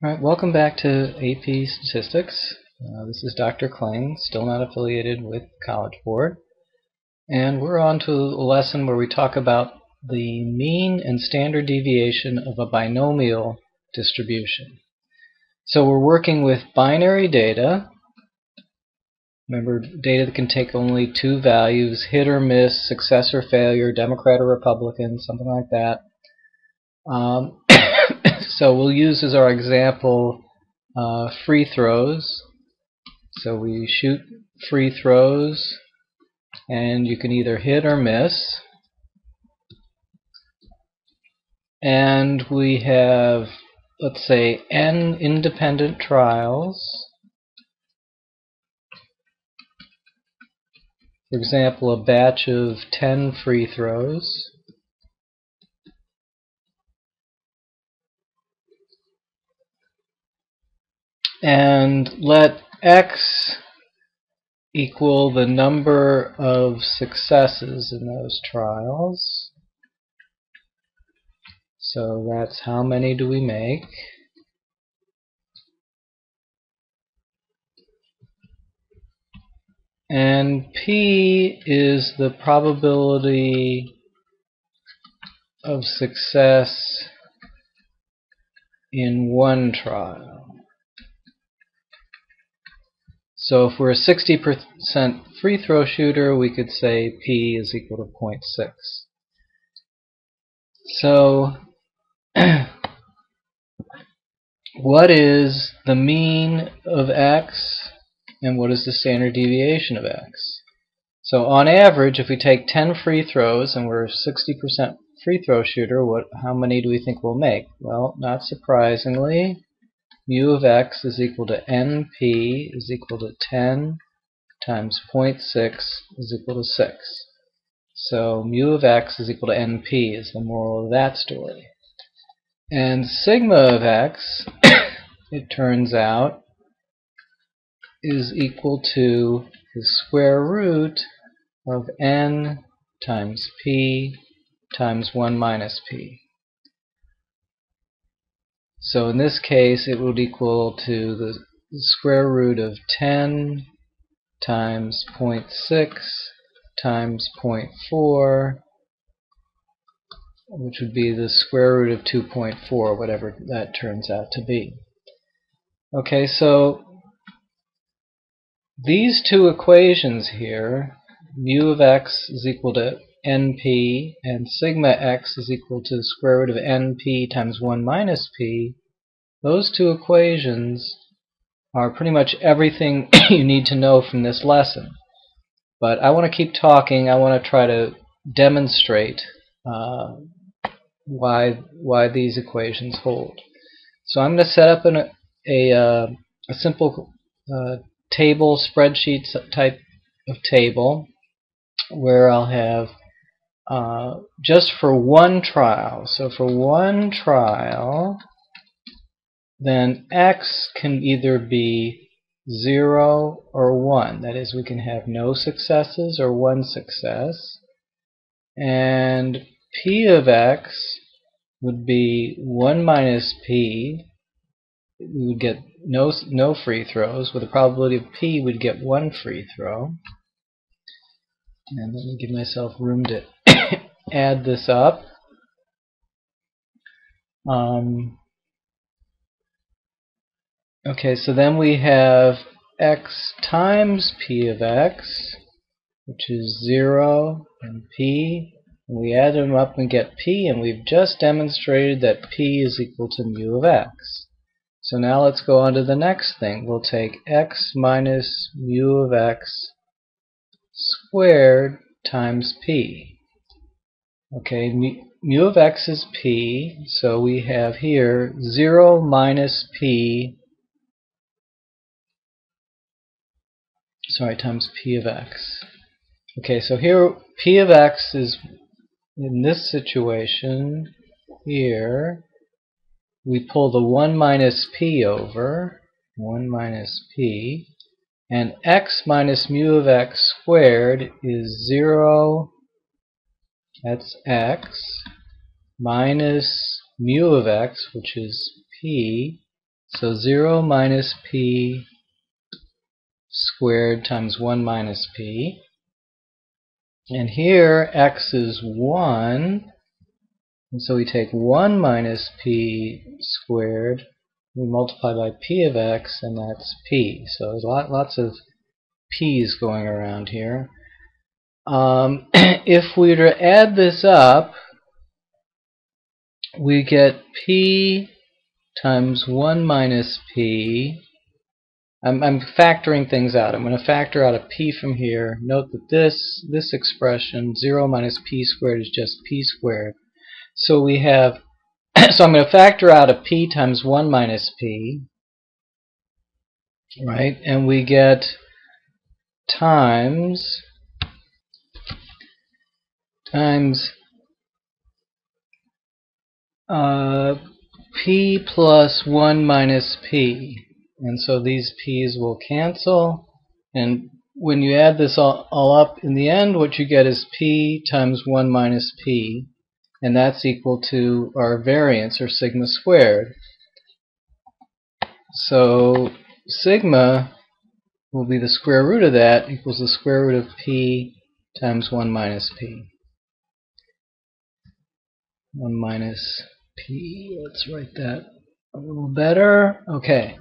Alright, welcome back to AP Statistics. This is Dr. Kling, still not affiliated with College Board. And we're on to a lesson where we talk about the mean and standard deviation of a binomial distribution. So we're working with binary data. Remember, data that can take only two values, hit or miss, success or failure, Democrat or Republican, something like that. So we'll use as our example free throws. So we shoot free throws, and you can either hit or miss. And we have, let's say, n independent trials. For example, a batch of 10 free throws. And let x equal the number of successes in those trials. So that's how many do we make. And p is the probability of success in one trial. So if we're a 60% free throw shooter, we could say p is equal to 0.6. So what is the mean of x and what is the standard deviation of x? So on average, if we take 10 free throws and we're a 60% free throw shooter, how many do we think we'll make? Well, not surprisingly, mu of x is equal to np is equal to 10 times 0.6 is equal to 6. So mu of x is equal to np is the moral of that story. And sigma of x, it turns out, is equal to the square root of n times p times 1 minus p. So in this case, it would equal to the square root of 10 times 0.6 times 0.4, which would be the square root of 2.4, whatever that turns out to be. Okay, so these two equations here, mu of x is equal to np and sigma x is equal to the square root of np times 1 minus p, those two equations are pretty much everything you need to know from this lesson. But I want to keep talking. I want to try to demonstrate why these equations hold. So I'm going to set up a simple table, spreadsheet type of table, where I'll have just for one trial. So for one trial, then x can either be 0 or 1. That is, we can have no successes or one success. And p of x would be 1 minus p. We would get no free throws. With the probability of p, we'd get one free throw. And let me give myself room to add this up. Okay, so then we have x times p of x, which is 0, and p. And we add them up and get p, and we've just demonstrated that p is equal to mu of x. So now let's go on to the next thing. We'll take x minus mu of x squared times p. Okay, mu of x is p, so we have here 0 minus p, times p of x. Okay, so here p of x is, in this situation here, we pull the 1 minus p over, 1 minus p, and x minus mu of x squared is 0, that's x, minus mu of x, which is p, So 0 minus p squared times 1 minus p. And here x is 1. And so we take 1 minus p squared, we multiply by p of x, and that's p. So there's lots of p's going around here. If we were to add this up, we get p times 1 minus p. I'm factoring things out. I'm going to factor out a p from here. Note that this expression, 0 minus p squared, is just p squared. So we have, so I'm going to factor out a p times 1 minus p, right? And we get times p plus 1 minus p. And so these p's will cancel. And when you add this all up in the end, what you get is p times 1 minus p. And that's equal to our variance, or sigma squared. So sigma will be the square root of that, equals the square root of p times 1 minus p. 1 minus p. Let's write that a little better. Okay.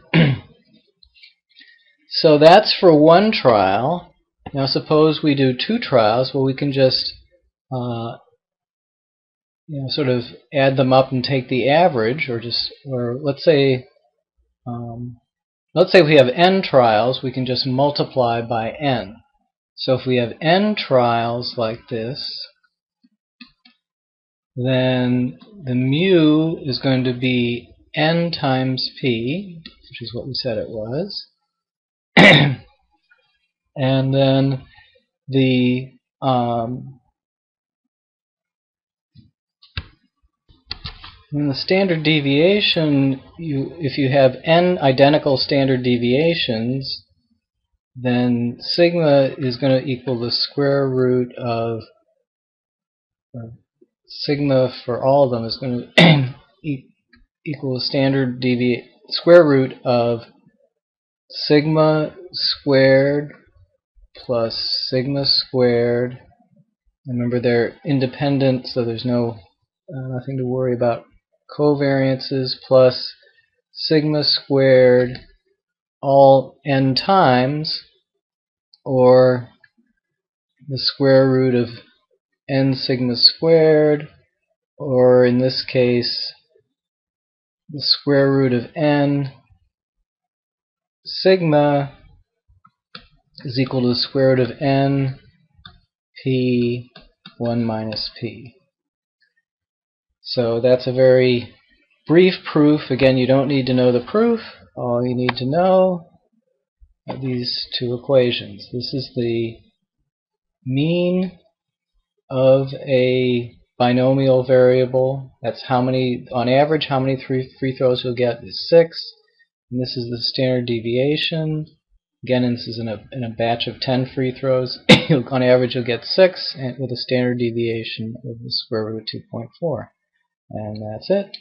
So that's for one trial. Now suppose we do 2 trials. Well, we can just sort of add them up and take the average, or let's say we have n trials, we can just multiply by n. So if we have n trials like this, then the mu is going to be n times p, which is what we said it was. And then the in the standard deviation, if you have n identical standard deviations, then sigma is going to equal the square root of, sigma for all of them is going to equal the standard square root of sigma squared plus sigma squared. Remember, they're independent, so there's nothing to worry about covariances, plus sigma squared all n times, or the square root of n sigma squared, or in this case the square root of n sigma is equal to the square root of n p 1 minus p. So that's a very brief proof. Again, you don't need to know the proof. All you need to know are these 2 equations. This is the mean of a binomial variable. That's how many, on average, how many free throws you'll get is 6. And this is the standard deviation. Again, this is in a batch of 10 free throws. On average, you'll get 6, and with a standard deviation of the square root of 2.4. And that's it.